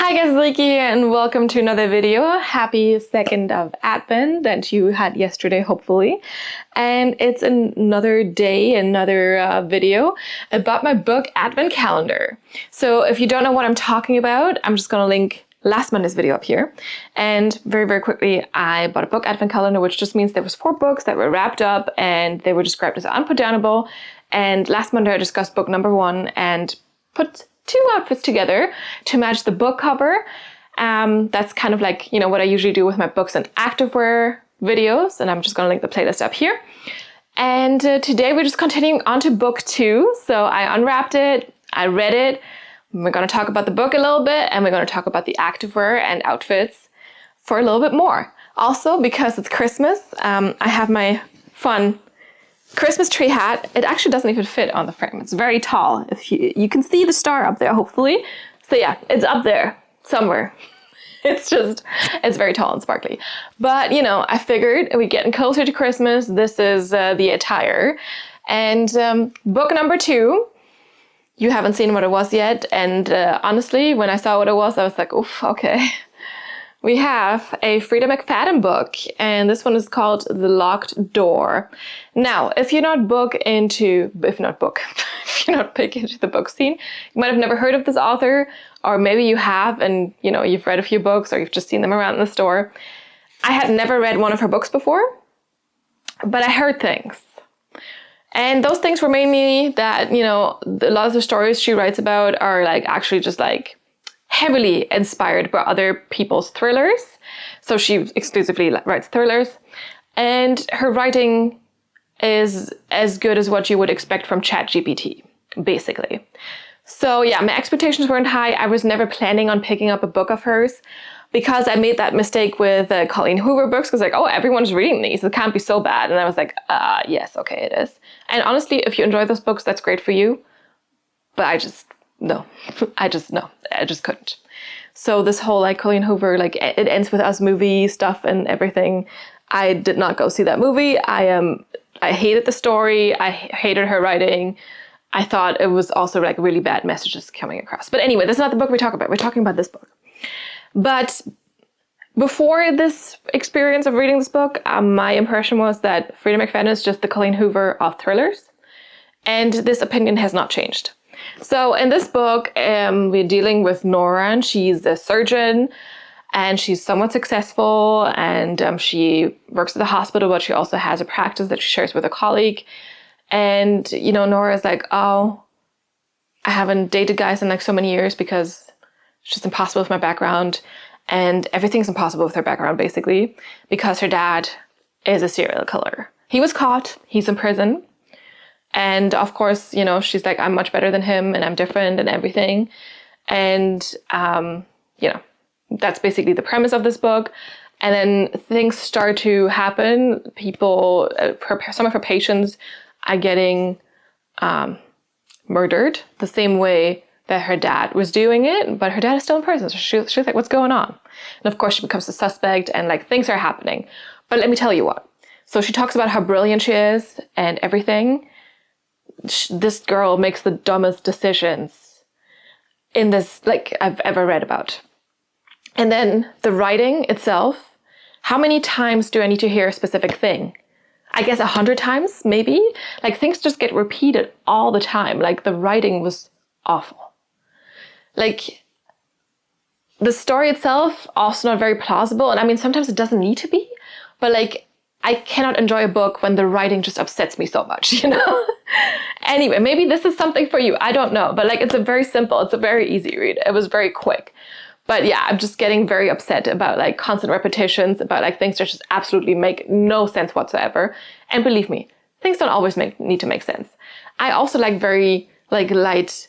Hi guys, Leiki here and welcome to another video. Happy 2nd of Advent that you had yesterday, hopefully. And it's another day, another video about my book Advent calendar. So if you don't know what I'm talking about, I'm just going to link last Monday's video up here. And very quickly, I bought a book Advent calendar, which just means there was 4 books that were wrapped up and they were described as unputdownable. And last Monday I discussed book number 1 and put 2 outfits together to match the book cover. That's kind of like, what I usually do with my books and activewear videos. And I'm just going to link the playlist up here. And today we're just continuing on to book 2. So I unwrapped it, I read it. We're going to talk about the book a little bit and we're going to talk about the activewear and outfits for a little bit more. Also, because it's Christmas, I have my fun Christmas tree hat. It actually doesn't even fit on the frame. It's very tall. If you can see the star up there, hopefully. So yeah, it's up there somewhere. It's very tall and sparkly. But, I figured we're getting closer to Christmas. This is the attire. And book number 2, you haven't seen what it was yet. And honestly, when I saw what it was, I was like, oof, okay. We have a Frida McFadden book, and this one is called The Locked Door. Now, if you're not big into the book scene, you might have never heard of this author, or maybe you have, and you've read a few books, or you've just seen them around in the store. I had never read one of her books before, but I heard things. And those things were mainly that, a lot of the stories she writes about are actually just heavily inspired by other people's thrillers. So she exclusively writes thrillers. And her writing is as good as what you would expect from ChatGPT, basically. So yeah, my expectations weren't high. I was never planning on picking up a book of hers because I made that mistake with Colleen Hoover books. Because everyone's reading these. It can't be so bad. And I was like, yes, okay, it is. And honestly, if you enjoy those books, that's great for you. But I just couldn't. So this whole Colleen Hoover, it ends with us movie stuff and everything. I did not go see that movie. I hated the story. I hated her writing. I thought it was also really bad messages coming across. But anyway, that's not the book we talk about. We're talking about this book. But before this experience of reading this book, my impression was that Frida McFadden is just the Colleen Hoover of thrillers. And this opinion has not changed. So in this book, we're dealing with Nora, and she's a surgeon, and she's somewhat successful, and she works at the hospital, but she also has a practice that she shares with a colleague. And, Nora's like, oh, I haven't dated guys in so many years because it's just impossible with my background. And everything's impossible with her background, basically, because her dad is a serial killer. He was caught. He's in prison. And of course, she's like, I'm much better than him and I'm different and everything. And, that's basically the premise of this book. And then things start to happen. People, some of her patients are getting murdered the same way that her dad was doing it. But her dad is still in prison. So she's like, what's going on? And of course, she becomes a suspect and things are happening. But let me tell you what. So she talks about how brilliant she is and everything. This girl makes the dumbest decisions in this I've ever read about. And then the writing itself, how many times do I need to hear a specific thing? I guess 100 times, maybe. Things just get repeated all the time. The writing was awful. The story itself, also not very plausible. And I mean, sometimes it doesn't need to be, but I cannot enjoy a book when the writing just upsets me so much, Anyway, maybe this is something for you. I don't know. But it's a very easy read. It was very quick. But yeah, I'm just getting very upset about constant repetitions, about things that just absolutely make no sense whatsoever. And believe me, things don't always need to make sense. I also very light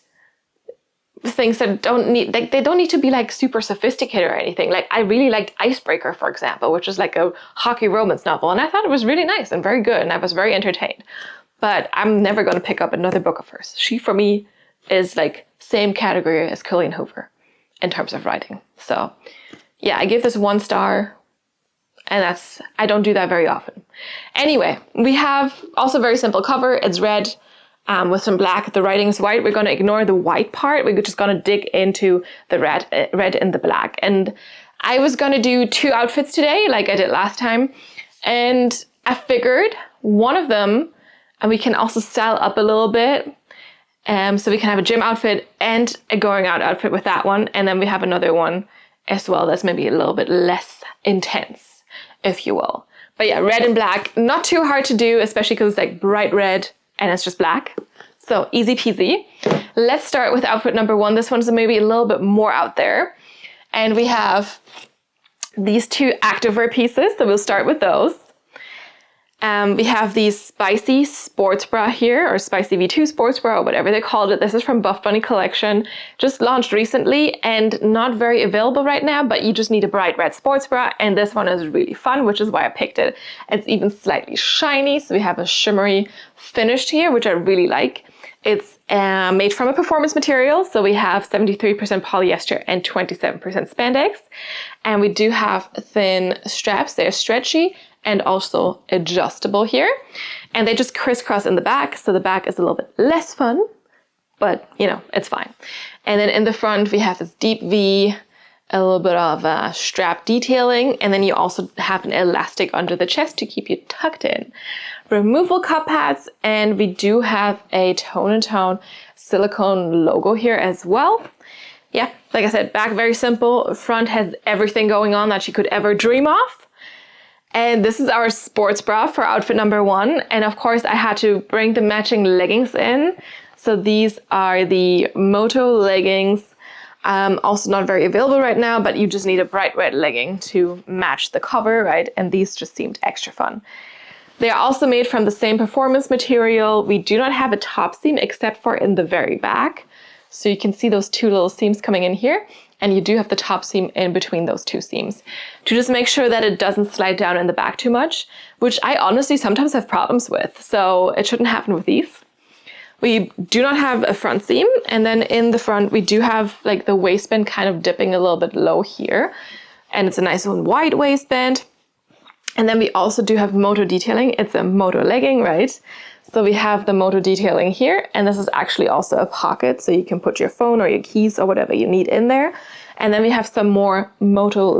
things that don't need to be super sophisticated or anything. I really liked Icebreaker, for example, which is a hockey romance novel, and I thought it was really nice and very good, and I was very entertained. But I'm never going to pick up another book of hers. She, for me, is same category as Colleen Hoover in terms of writing. So yeah, I give this 1 star, and I don't do that very often. Anyway, we have also very simple cover. It's red. with some black. The writing is white. We're going to ignore the white part. We're just going to dig into the red and the black. And I was going to do 2 outfits today, like I did last time. And I figured one of them, and we can also style up a little bit. So we can have a gym outfit and a going out outfit with that one. And then we have another one as well that's maybe a little bit less intense, if you will. But yeah, red and black, not too hard to do, especially because it's like bright red and it's just black. So easy peasy. Let's start with outfit number 1. This one's maybe a little bit more out there. And we have these 2 activewear pieces, so we'll start with those. We have these spicy sports bra here, or spicy V2 sports bra, or whatever they called it. This is from Buffbunny collection, just launched recently and not very available right now, but you just need a bright red sports bra. And this one is really fun, which is why I picked it. It's even slightly shiny, so we have a shimmery finish here, which I really like. It's made from a performance material, so we have 73% polyester and 27% spandex. And we do have thin straps. They're stretchy and also adjustable here. And they just crisscross in the back, so the back is a little bit less fun, but you know, it's fine. And then in the front, we have this deep V, a little bit of strap detailing, and then you also have an elastic under the chest to keep you tucked in. Removable cup pads, and we do have a tone-and-tone silicone logo here as well. Yeah, like I said, back very simple. Front has everything going on that you could ever dream of. And this is our sports bra for outfit number 1. And of course, I had to bring the matching leggings in. So these are the Moto leggings. Also not very available right now, but you just need a bright red legging to match the cover, right? And these just seemed extra fun. They are also made from the same performance material. We do not have a top seam except for in the very back. So you can see those 2 little seams coming in here. And you do have the top seam in between those 2 seams to just make sure that it doesn't slide down in the back too much, which I honestly sometimes have problems with. So it shouldn't happen with these. We do not have a front seam. And then in the front, we do have like the waistband kind of dipping a little bit low here. And it's a nice one wide waistband. And then we also do have Moto detailing. It's a Moto legging, right? So we have the Moto detailing here, and this is actually also a pocket, so you can put your phone or your keys or whatever you need in there. And then we have some more Moto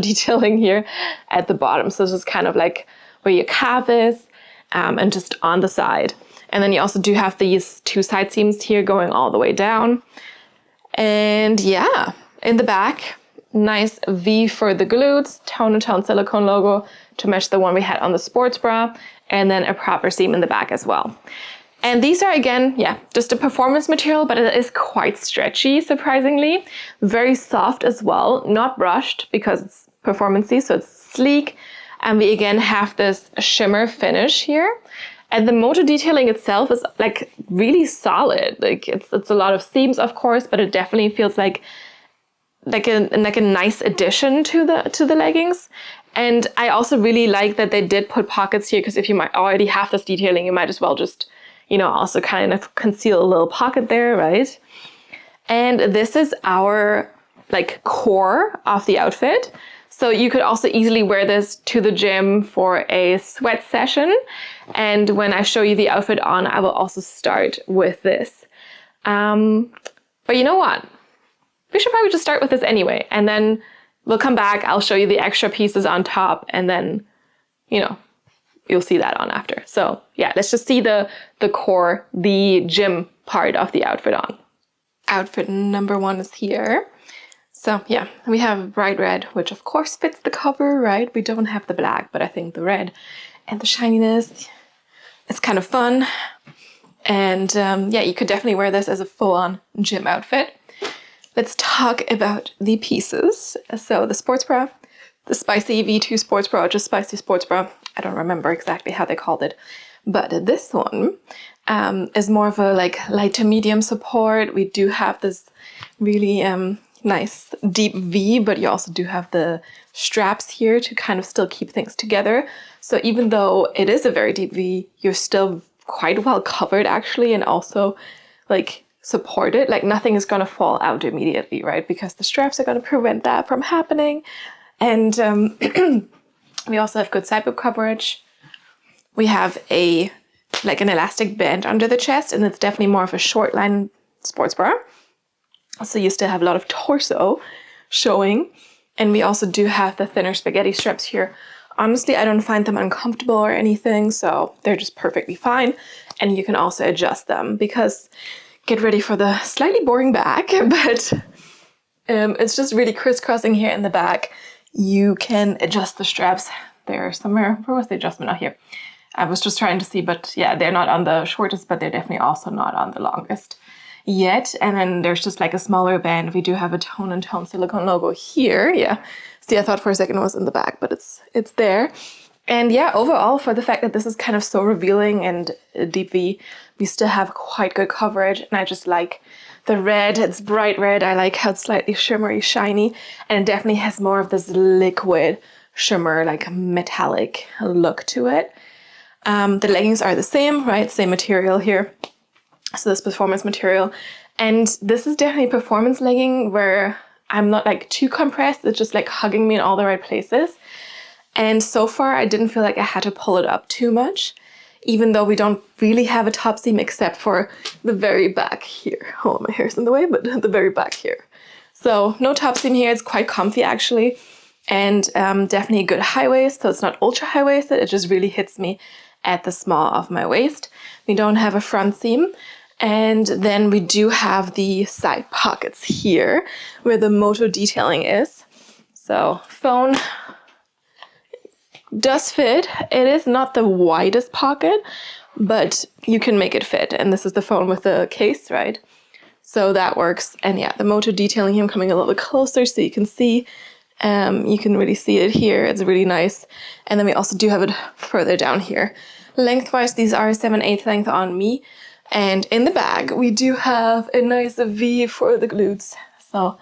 detailing here at the bottom. So this is kind of like where your calf is, and just on the side. And then you also do have these 2 side seams here going all the way down. And yeah, in the back, nice V for the glutes, tone-and-tone silicone logo to match the one we had on the sports bra, and then a proper seam in the back as well. And these are, again, yeah, just a performance material, but it is quite stretchy, surprisingly. Very soft as well, not brushed because it's performance-y, so it's sleek. And we again have this shimmer finish here. And the Moto detailing itself is like really solid. Like it's a lot of seams, of course, but it definitely feels like a nice addition to the leggings. And I also really like that they did put pockets here, because if you might already have this detailing, you might as well just, you know, also kind of conceal a little pocket there, right? And this is our like core of the outfit. So you could also easily wear this to the gym for a sweat session. And when I show you the outfit on, I will also start with this. But you know what? We should probably just start with this anyway, and then we'll come back, I'll show you the extra pieces on top, and then, you know, you'll see that on after. So yeah, let's just see the core, the gym part of the outfit on. Outfit number 1 is here. So yeah, we have bright red, which of course fits the cover, right? We don't have the black, but I think the red and the shininess is kind of fun. And yeah, you could definitely wear this as a full-on gym outfit. Let's talk about the pieces. So the sports bra, the spicy V2 sports bra, or just spicy sports bra. I don't remember exactly how they called it. But this one is more of a like light to medium support. We do have this really nice deep V, but you also do have the straps here to kind of still keep things together. So even though it is a very deep V, you're still quite well covered actually, and also like supported. Like nothing is going to fall out immediately, right? Because the straps are going to prevent that from happening. And we also have good side boob coverage. We have a like an elastic band under the chest, and it's definitely more of a short line sports bra. So you still have a lot of torso showing. And we also do have the thinner spaghetti straps here. Honestly, I don't find them uncomfortable or anything, so they're just perfectly fine. And you can also adjust them, because get ready for the slightly boring back, but it's just really crisscrossing here in the back. You can adjust the straps. They're somewhere. Where was the adjustment? Not here. I was just trying to see, but yeah, they're not on the shortest, but they're definitely also not on the longest yet. And then there's just like a smaller band. We do have a Tone and Tone silicone logo here. Yeah. See, I thought for a second it was in the back, but it's there. And yeah, overall, for the fact that this is kind of so revealing and deep V, we still have quite good coverage. And I just like the red. It's bright red. I like how it's slightly shimmery, shiny, and it definitely has more of this liquid shimmer, like metallic look to it. The leggings are the same, right? Same material here. So this performance material. And this is definitely a performance legging where I'm not like too compressed. It's just like hugging me in all the right places. And so far I didn't feel like I had to pull it up too much, even though we don't really have a top seam except for the very back here. Oh, my hair's in the way, but the very back here. So no top seam here. It's quite comfy actually. And definitely a good high waist. So it's not ultra high waisted. It just really hits me at the small of my waist. We don't have a front seam. And then we do have the side pockets here where the Moto detailing is. So phone does fit. It is not the widest pocket, but you can make it fit. And this is the phone with the case, right? So that works. And yeah, the Moto detailing here, I'm coming a little bit closer so you can see. You can really see it here. It's really nice. And then we also do have it further down here. Lengthwise, these are 7/8 length on me. And in the bag, we do have a nice V for the glutes. So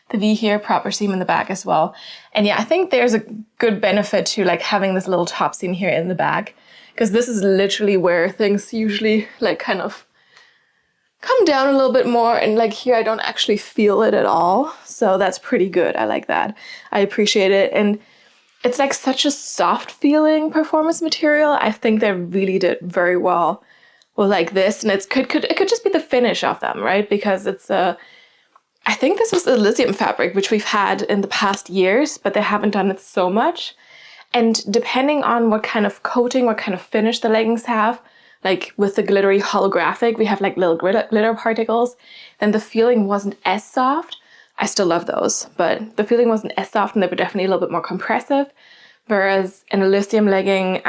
the V here, proper seam in the back as well. And yeah, I think there's a good benefit to like having this little top seam here in the back, because this is literally where things usually like kind of come down a little bit more, and like here I don't actually feel it at all. So that's pretty good. I like that. I appreciate it. And it's like such a soft feeling performance material. I think they really did very well with like this, and it could just be the finish of them, right? Because it's I think this was Elysium fabric, which we've had in the past years, but they haven't done it so much. And depending on what kind of coating, what kind of finish the leggings have, like with the glittery holographic, we have like little glitter particles, then the feeling wasn't as soft. I still love those, but the feeling wasn't as soft, and they were definitely a little bit more compressive. Whereas an Elysium legging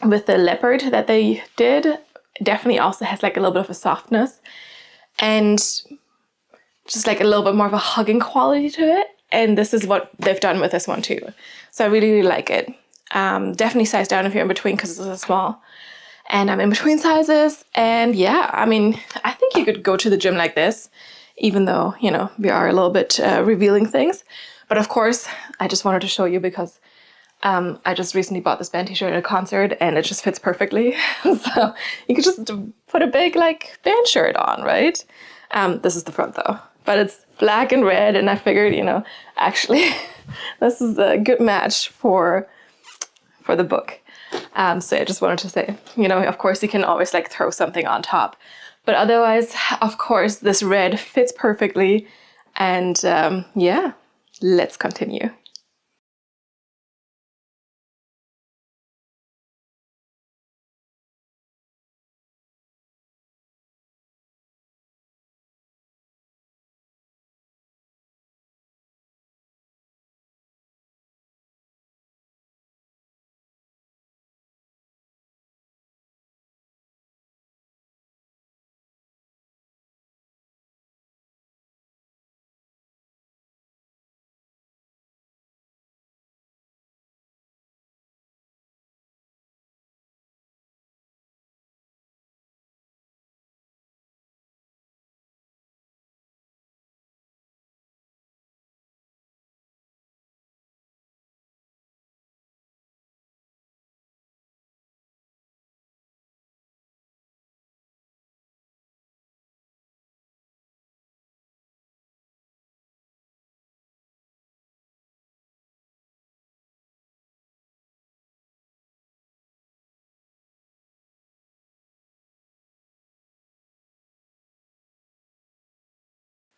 with the leopard that they did definitely also has like a little bit of a softness and just like a little bit more of a hugging quality to it. And this is what they've done with this one too. So I really, really like it. Definitely size down if you're in between, because this is a small. And I'm in between sizes. And yeah, I mean, I think you could go to the gym like this, even though, you know, we are a little bit revealing things. But of course, I just wanted to show you because I just recently bought this band t-shirt at a concert and it just fits perfectly. So you could just put a big like band shirt on, right? This is the front though, but it's black and red, and I figured, you know, actually this is a good match for the book. So I just wanted to say, you know, of course you can always like throw something on top, but otherwise, of course, this red fits perfectly. And yeah, let's continue.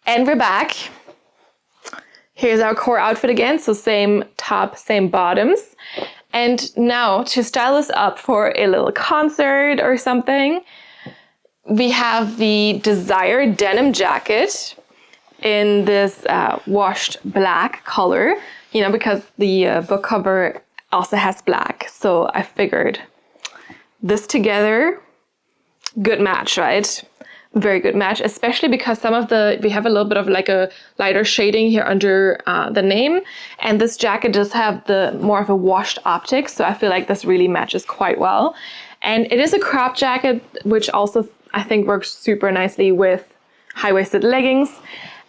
And we're back. Here's our core outfit again. So same top, same bottoms. And now to style this up for a little concert or something, we have the desired denim jacket in this washed black color, you know, because the book cover also has black. So I figured this together, good match, right? Very good match, especially because we have a little bit of like a lighter shading here under the name. And this jacket does have more of a washed optic. So I feel like this really matches quite well. And it is a crop jacket, which also I think works super nicely with high-waisted leggings.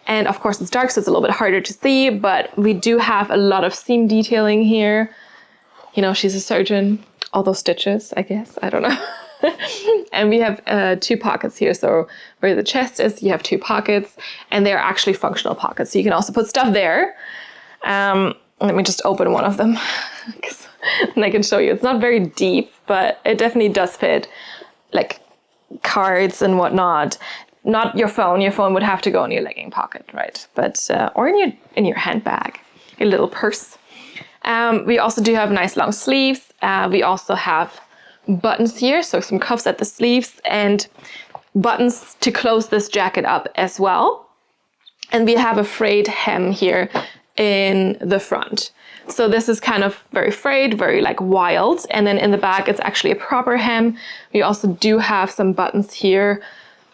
And of course it's dark, so it's a little bit harder to see, but we do have a lot of seam detailing here. You know, she's a surgeon. All those stitches, I guess, I don't know. And we have 2 pockets here. So where the chest is, you have 2 pockets, and they're actually functional pockets. So you can also put stuff there. Let me just open one of them and I can show you. It's not very deep, but it definitely does fit like cards and whatnot. Not your phone. Your phone would have to go in your legging pocket, right? But or in your handbag, a little purse. We also do have nice long sleeves. We also have buttons here, so some cuffs at the sleeves and buttons to close this jacket up as well. And we have a frayed hem here in the front. So this is kind of very frayed, very like wild. And then in the back, it's actually a proper hem. We also do have some buttons here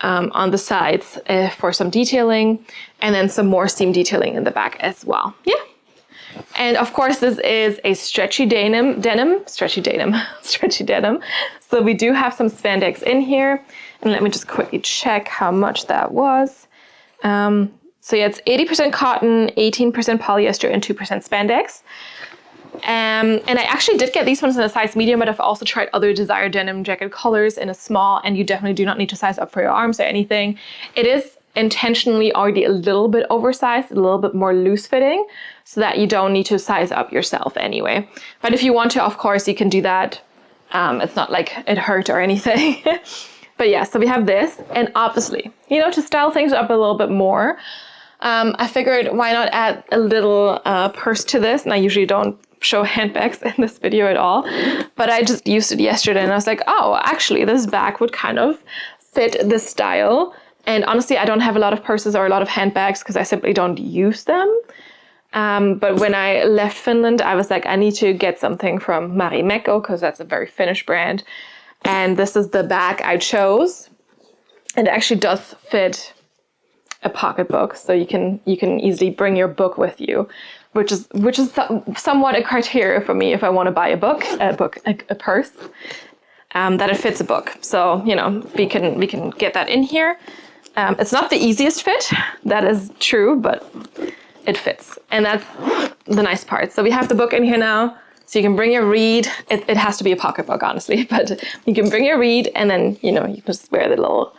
on the sides for some detailing, and then some more seam detailing in the back as well. Yeah. And of course, this is a stretchy denim. So we do have some spandex in here. And let me just quickly check how much that was. So yeah, it's 80% cotton, 18% polyester, and 2% spandex. And I actually did get these ones in a size medium, but I've also tried other desired denim jacket colors in a small, and you definitely do not need to size up for your arms or anything. It is intentionally already a little bit oversized, a little bit more loose fitting, so that you don't need to size up yourself anyway. But if you want to, of course, you can do that. It's not like it hurt or anything. But yeah, so we have this, and obviously, you know, to style things up a little bit more, I figured why not add a little purse to this. And I usually don't show handbags in this video at all, but I just used it yesterday and I was like, oh, actually this bag would kind of fit this style. And honestly, I don't have a lot of purses or a lot of handbags because I simply don't use them. But when I left Finland, I was like, I need to get something from Marimekko because that's a very Finnish brand. And this is the bag I chose. And it actually does fit a pocketbook, so you can easily bring your book with you, which is somewhat a criteria for me if I want to buy a purse, that it fits a book. So you know, we can get that in here. It's not the easiest fit, that is true, but it fits, and that's the nice part. So we have the book in here now, so you can bring your read. It has to be a pocketbook, honestly, but you can bring your read, and then you know, you can just wear the little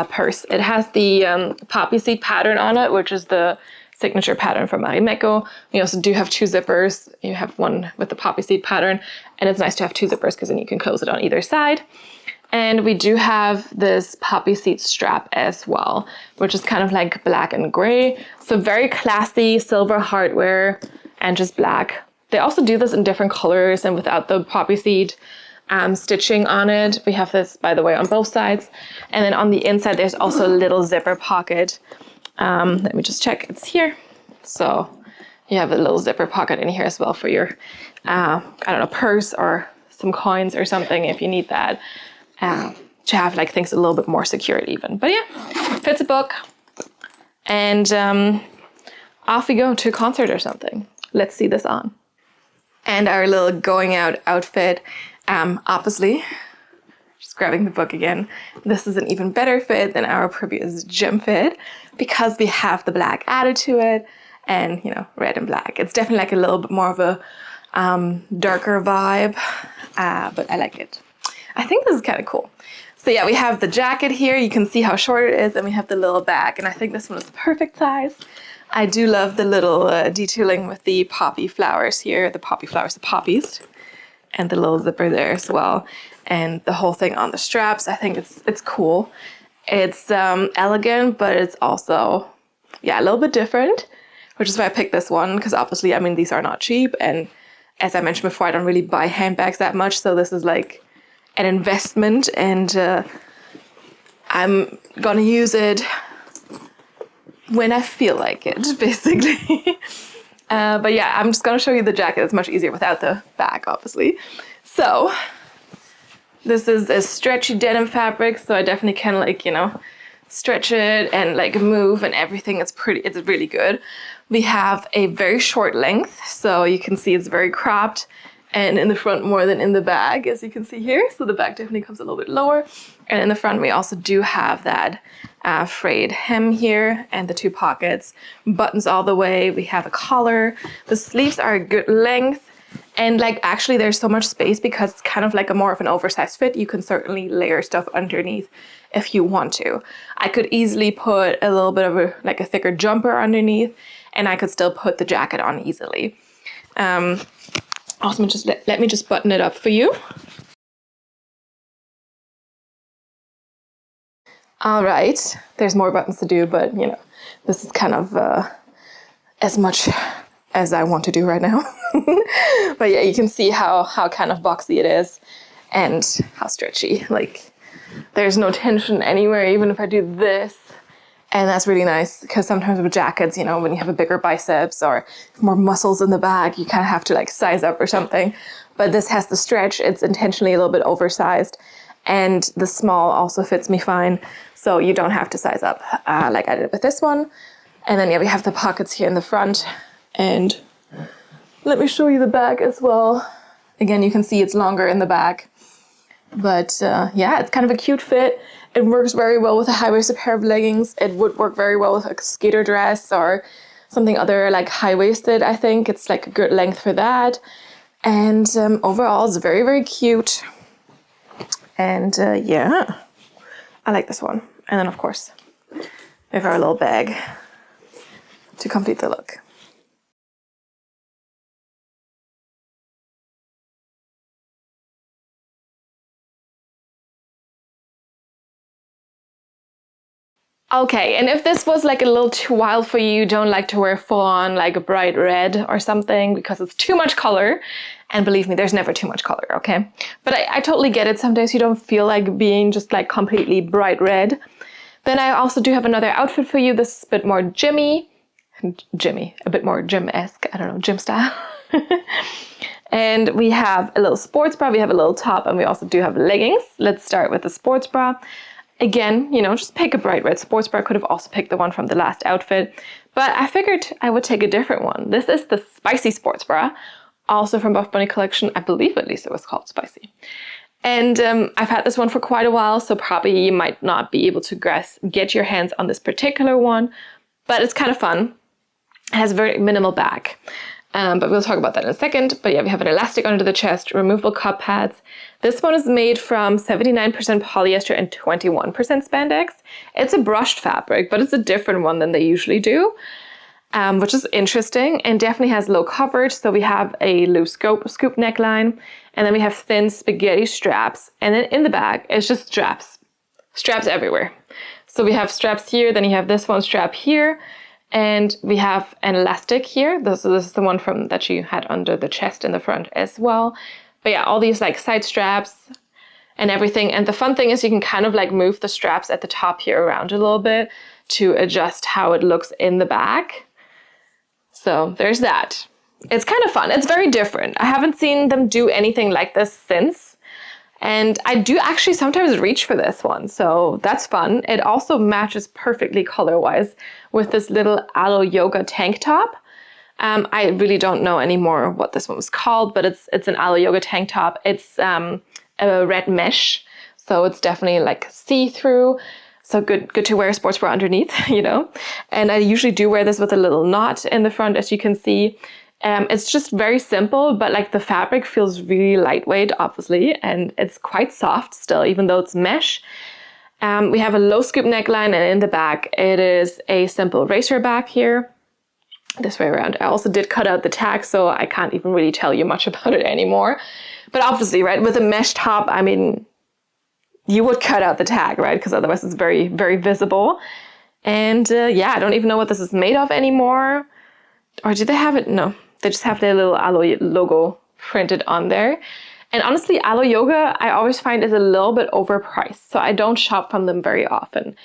purse. It has the poppy seed pattern on it, which is the signature pattern from Marimekko. We also do have 2 zippers. You have one with the poppy seed pattern, and it's nice to have 2 zippers because then you can close it on either side. And we do have this poppy seed strap as well, which is kind of like black and gray. So very classy, silver hardware and just black. They also do this in different colors and without the poppy seed stitching on it. We have this, by the way, on both sides. And then on the inside, there's also a little zipper pocket. Let me just check, it's here. So you have a little zipper pocket in here as well for your, I don't know, purse or some coins or something if you need that. To have like things a little bit more secured even. But yeah, fits a book. And off we go to a concert or something. Let's see this on. And our little going out outfit. Obviously, just grabbing the book again, this is an even better fit than our previous gym fit because we have the black added to it and, you know, red and black. It's definitely like a little bit more of a darker vibe, but I like it. I think this is kind of cool. So yeah, we have the jacket here. You can see how short it is, and we have the little bag, and I think this one is the perfect size. I do love the little detailing with the poppy flowers here, the poppies. And the little zipper there as well, and the whole thing on the straps. I think it's cool. It's elegant, but it's also, yeah, a little bit different, which is why I picked this one, because obviously, I mean, these are not cheap. And as I mentioned before, I don't really buy handbags that much. So this is like an investment, and I'm gonna use it when I feel like it, basically. But yeah, I'm just gonna show you the jacket. It's much easier without the bag, obviously. So this is a stretchy denim fabric, so I definitely can, like, you know, stretch it and like move and everything. It's really good. We have a very short length, so you can see it's very cropped, and in the front more than in the back, as you can see here. So the back definitely comes a little bit lower. And in the front, we also do have that frayed hem here and the 2 pockets, buttons all the way. We have a collar. The sleeves are a good length. And like, actually there's so much space because it's kind of like a more of an oversized fit. You can certainly layer stuff underneath if you want to. I could easily put a little bit of a thicker jumper underneath, and I could still put the jacket on easily. Also, just let me just button it up for you. All right, there's more buttons to do, but you know, this is kind of as much as I want to do right now. But yeah, you can see how kind of boxy it is and how stretchy. Like, there's no tension anywhere, even if I do this. And that's really nice, because sometimes with jackets, you know, when you have a bigger biceps or more muscles in the back, you kind of have to like size up or something. But this has the stretch. It's intentionally a little bit oversized, and the small also fits me fine. So you don't have to size up like I did with this one. And then yeah, we have the pockets here in the front, and let me show you the back as well. Again, you can see it's longer in the back. But yeah, it's kind of a cute fit. It works very well with a high-waisted pair of leggings. It would work very well with a skater dress or something other like high-waisted, I think. It's like a good length for that. And overall, it's very, very cute. And yeah, I like this one. And then, of course, we have our little bag to complete the look. Okay, and if this was like a little too wild for you, don't like to wear full on like a bright red or something because it's too much color. And believe me, there's never too much color, okay? But I totally get it. Some days you don't feel like being just like completely bright red. Then I also do have another outfit for you. This is a bit more a bit more gym-esque, I don't know, gym style. And we have a little sports bra, we have a little top, and we also do have leggings. Let's start with the sports bra. Again, you know, just pick a bright red sports bra. I could have also picked the one from the last outfit, but I figured I would take a different one. This is the spicy sports bra, also from Buffbunny collection. I believe at least it was called spicy. And I've had this one for quite a while, so probably you might not be able to get your hands on this particular one, but it's kind of fun. It has a very minimal back. But we'll talk about that in a second. But yeah, we have an elastic under the chest, removable cup pads. This one is made from 79% polyester and 21% spandex. It's a brushed fabric, but it's a different one than they usually do, which is interesting, and definitely has low coverage. So we have a loose scoop neckline, and then we have thin spaghetti straps. And then in the back, it's just straps everywhere. So we have straps here, then you have this one strap here, and we have an elastic here. This is the one that you had under the chest in the front as well. But yeah, all these like side straps and everything. And the fun thing is you can kind of like move the straps at the top here around a little bit to adjust how it looks in the back. So there's that. It's kind of fun. It's very different. I haven't seen them do anything like this since. And I do actually sometimes reach for this one, so that's fun. It also matches perfectly color-wise with this little aloe yoga tank top. I really don't know anymore what this one was called, but it's an aloe yoga tank top. It's a red mesh, so it's definitely like see-through. So good to wear a sports bra underneath, you know. And I usually do wear this with a little knot in the front, as you can see. It's just very simple, but like the fabric feels really lightweight, obviously, and it's quite soft still, even though it's mesh. We have a low scoop neckline, and in the back, it is a simple racer back here, this way around. I also did cut out the tag, so I can't even really tell you much about it anymore. But obviously, right, with a mesh top, I mean, you would cut out the tag, right? Because otherwise it's very, very visible. And yeah, I don't even know what this is made of anymore. Or do they have it? No, they just have their little Aloe logo printed on there. And honestly, Aloe Yoga, I always find is a little bit overpriced. So I don't shop from them very often.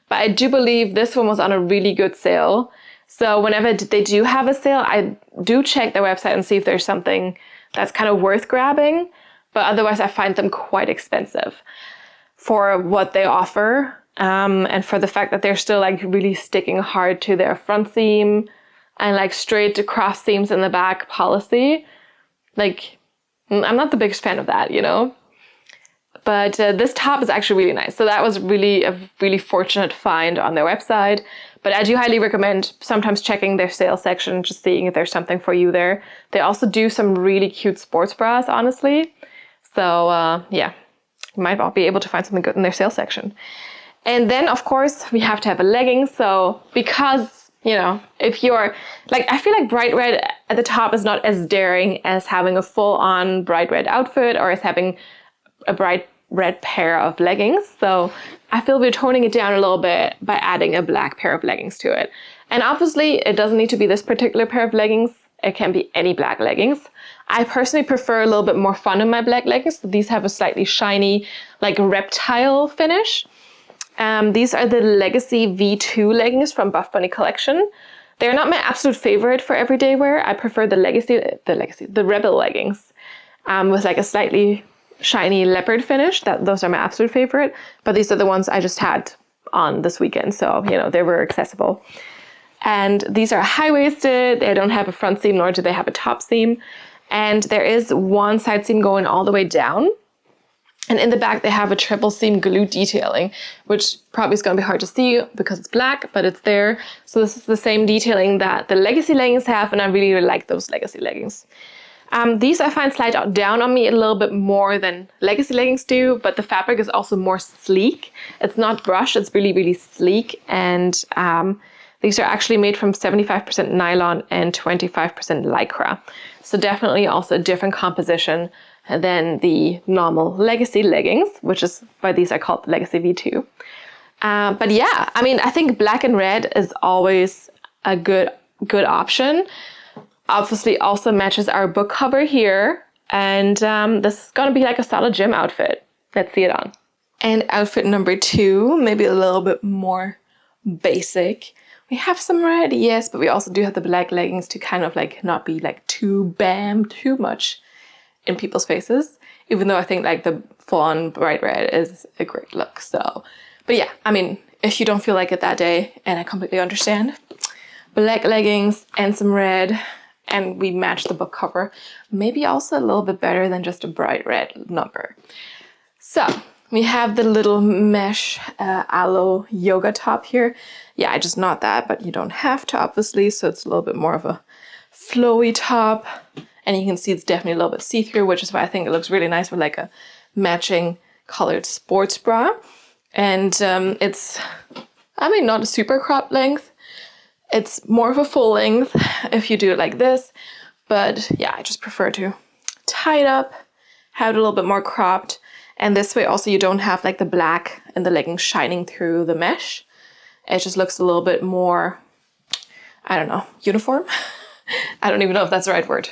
But I do believe this one was on a really good sale. So whenever they do have a sale, I do check their website and see if there's something that's kind of worth grabbing. But otherwise, I find them quite expensive for what they offer. And for the fact that they're still like really sticking hard to their front seam and like straight across seams in the back policy. Like, I'm not the biggest fan of that, you know? But this top is actually really nice. So that was really a really fortunate find on their website. But I do highly recommend sometimes checking their sales section, just seeing if there's something for you there. They also do some really cute sports bras, honestly. So yeah, you might be able to find something good in their sales section. And then, of course, we have to have a legging. So because, you know, if you're like, I feel like bright red at the top is not as daring as having a full-on bright red outfit or as having a bright red pair of leggings. So I feel we're toning it down a little bit by adding a black pair of leggings to it. And obviously, it doesn't need to be this particular pair of leggings. It can be any black leggings. I personally prefer a little bit more fun in my black leggings. So these have a slightly shiny, like reptile finish. These are the Legacy V2 leggings from Buffbunny collection. They're not my absolute favorite for everyday wear. I prefer the Rebel leggings with like a slightly shiny leopard finish. Those are my absolute favorite. But these are the ones I just had on this weekend. So, you know, they were accessible. And these are high-waisted. They don't have a front seam, nor do they have a top seam. And there is one side seam going all the way down. And in the back, they have a triple seam glute detailing, which probably is going to be hard to see because it's black, but it's there. So this is the same detailing that the Legacy leggings have, and I really, really like those Legacy leggings. These I find slide down on me a little bit more than Legacy leggings do, but the fabric is also more sleek. It's not brushed, it's really, really sleek. And these are actually made from 75% nylon and 25% lycra. So definitely also a different composition than the normal Legacy leggings, which is why these are called Legacy V2. But yeah, I mean, I think black and red is always a good option. Obviously also matches our book cover here. And this is gonna be like a solid gym outfit. Let's see it on. And outfit number 2, maybe a little bit more basic. We have some red, yes, but we also do have the black leggings to kind of like not be like too much in people's faces, even though I think like the full-on bright red is a great look. So, but yeah, I mean, if you don't feel like it that day, and I completely understand, black leggings and some red, and we match the book cover, maybe also a little bit better than just a bright red number. So we have the little mesh Aloe yoga top here. Yeah, I just knot that, but you don't have to, obviously, so it's a little bit more of a flowy top. And you can see it's definitely a little bit see-through, which is why I think it looks really nice with like a matching colored sports bra. And it's, I mean, not a super cropped length. It's more of a full length if you do it like this. But yeah, I just prefer to tie it up, have it a little bit more cropped. And this way also you don't have like the black and the leggings shining through the mesh. It just looks a little bit more, I don't know, uniform. I don't even know if that's the right word.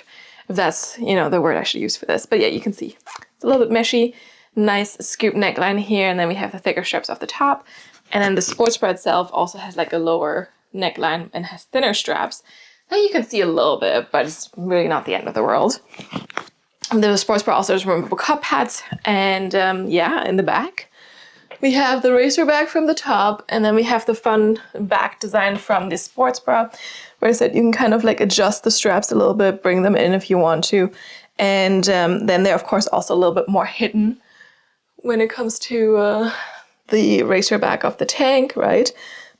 If that's, you know, the word I should use for this. But yeah, you can see it's a little bit meshy, nice scoop neckline here. And then we have the thicker straps off the top. And then the sports bra itself also has like a lower neckline and has thinner straps. Now you can see a little bit, but it's really not the end of the world. The sports bra also has removable cup pads. And yeah, in the back, we have the racer back from the top. And then we have the fun back design from the sports bra, where I said you can kind of like adjust the straps a little bit, bring them in if you want to. And then they're of course also a little bit more hidden when it comes to the racer back of the tank, right?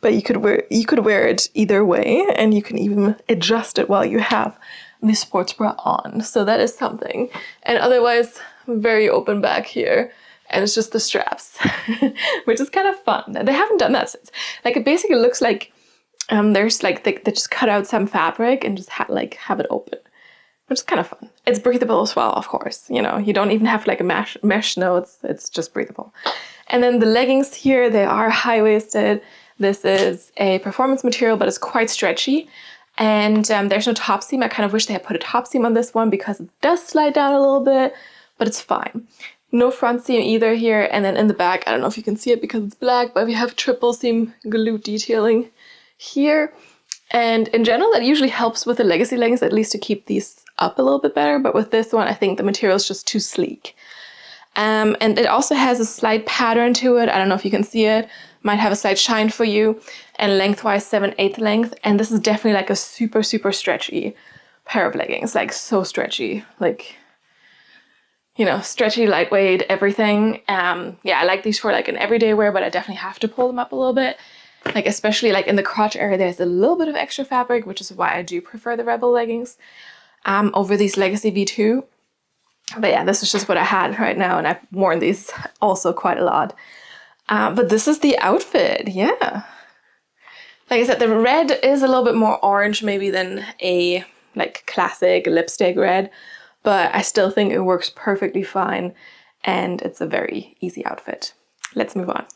But you could wear it either way, and you can even adjust it while you have the sports bra on. So that is something. And otherwise, very open back here. And it's just the straps, which is kind of fun. They haven't done that since. Like it basically looks like there's like they just cut out some fabric and just have it open, which is kind of fun. It's breathable as well, of course. You know, you don't even have like a mesh. No, it's just breathable. And then the leggings here, they are high-waisted. This is a performance material, but it's quite stretchy. And there's no top seam. I kind of wish they had put a top seam on this one because it does slide down a little bit, but it's fine. No front seam either here. And then in the back, I don't know if you can see it because it's black, but we have triple seam glute detailing here. And in general, that usually helps with the legacy leggings, at least to keep these up a little bit better. But with this one, I think the material is just too sleek. And it also has a slight pattern to it. I don't know if you can see it. Might have a slight shine for you. And lengthwise 7/8 length. And this is definitely like a super, super stretchy pair of leggings. Like so stretchy. Like, you know, stretchy, lightweight, everything. Yeah, I like these for like an everyday wear, but I definitely have to pull them up a little bit. Like especially like in the crotch area, there's a little bit of extra fabric, which is why I do prefer the Rebel leggings over these Legacy V2. But yeah, this is just what I had right now, and I've worn these also quite a lot. But this is the outfit, yeah. Like I said, the red is a little bit more orange maybe than a like classic lipstick red, but I still think it works perfectly fine, and it's a very easy outfit. Let's move on.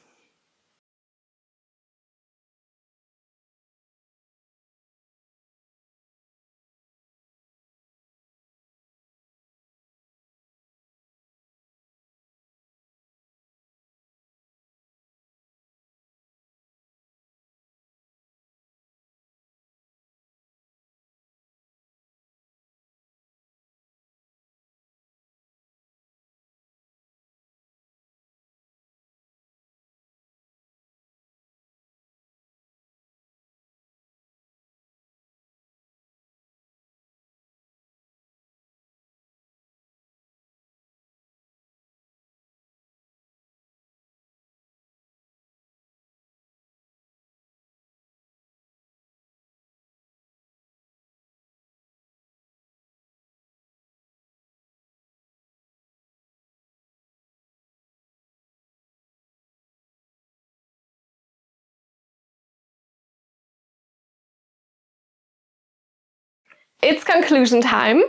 It's conclusion time.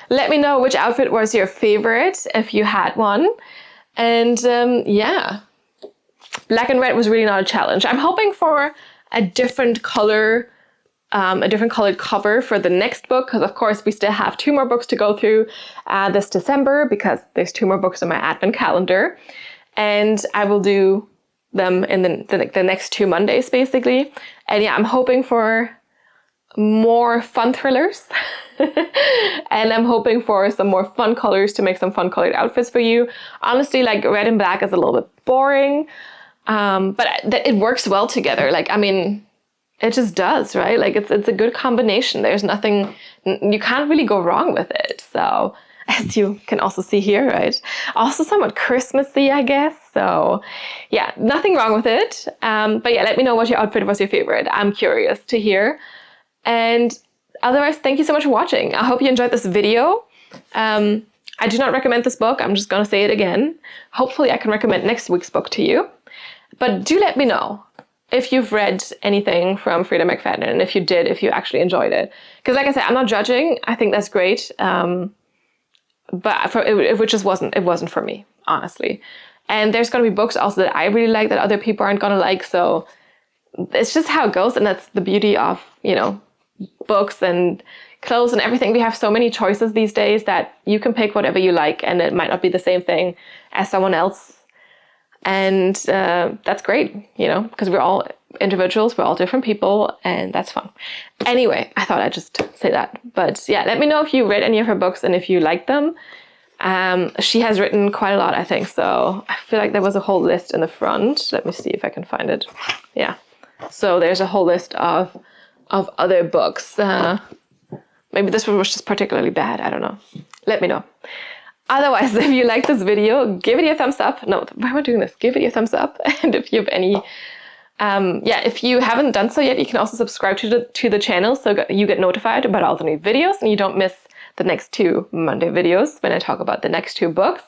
Let me know which outfit was your favorite, if you had one. And yeah, black and red was really not a challenge. I'm hoping for a different color, a different colored cover for the next book, because of course we still have 2 more books to go through this December, because there's 2 more books on my advent calendar. And I will do them in the next 2 Mondays, basically. And yeah, I'm hoping for more fun thrillers and I'm hoping for some more fun colors to make some fun colored outfits for you. Honestly, like red and black is a little bit boring, but it works well together. Like, I mean, it just does, right? Like it's a good combination. There's nothing, you can't really go wrong with it. So as you can also see here, right? Also somewhat Christmassy, I guess. So yeah, nothing wrong with it. But yeah, let me know what your outfit was your favorite. I'm curious to hear. And otherwise, thank you so much for watching. I hope you enjoyed this video. I do not recommend this book. I'm just going to say it again. Hopefully I can recommend next week's book to you. But do let me know if you've read anything from Frida McFadden, and if you did, if you actually enjoyed it. Because like I said, I'm not judging. I think that's great. But it wasn't for me, honestly. And there's going to be books also that I really like that other people aren't going to like. So it's just how it goes. And that's the beauty of, you know, books and clothes and everything. We have so many choices these days that you can pick whatever you like, and it might not be the same thing as someone else. And that's great, you know, because we're all individuals, we're all different people, and that's fun. Anyway, I thought I'd just say that. But yeah, let me know if you read any of her books and if you like them. She has written quite a lot, I think. So I feel like there was a whole list in the front. Let me see if I can find it. Yeah. So there's a whole list of other books. Maybe this one was just particularly bad. I don't know. Let me know. Otherwise, if you like this video, give it a thumbs up. No, why am I doing this? Give it a thumbs up. And if you have any, if you haven't done so yet, you can also subscribe to the channel so you get notified about all the new videos and you don't miss the next 2 Monday videos when I talk about the next 2 books.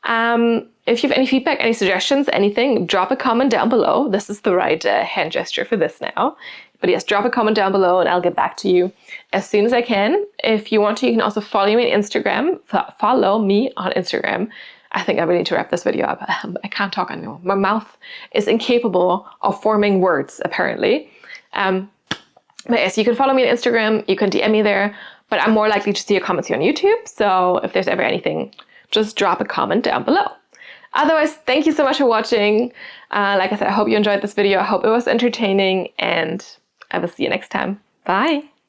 If you have any feedback, any suggestions, anything, drop a comment down below. This is the right hand gesture for this now. But yes, drop a comment down below and I'll get back to you as soon as I can. If you want to, you can also follow me on Instagram. Follow me on Instagram. I think I really need to wrap this video up. I can't talk anymore. My mouth is incapable of forming words, apparently. But yes, you can follow me on Instagram. You can DM me there. But I'm more likely to see your comments here on YouTube. So if there's ever anything, just drop a comment down below. Otherwise, thank you so much for watching. Like I said, I hope you enjoyed this video. I hope it was entertaining, and I will see you next time. Bye.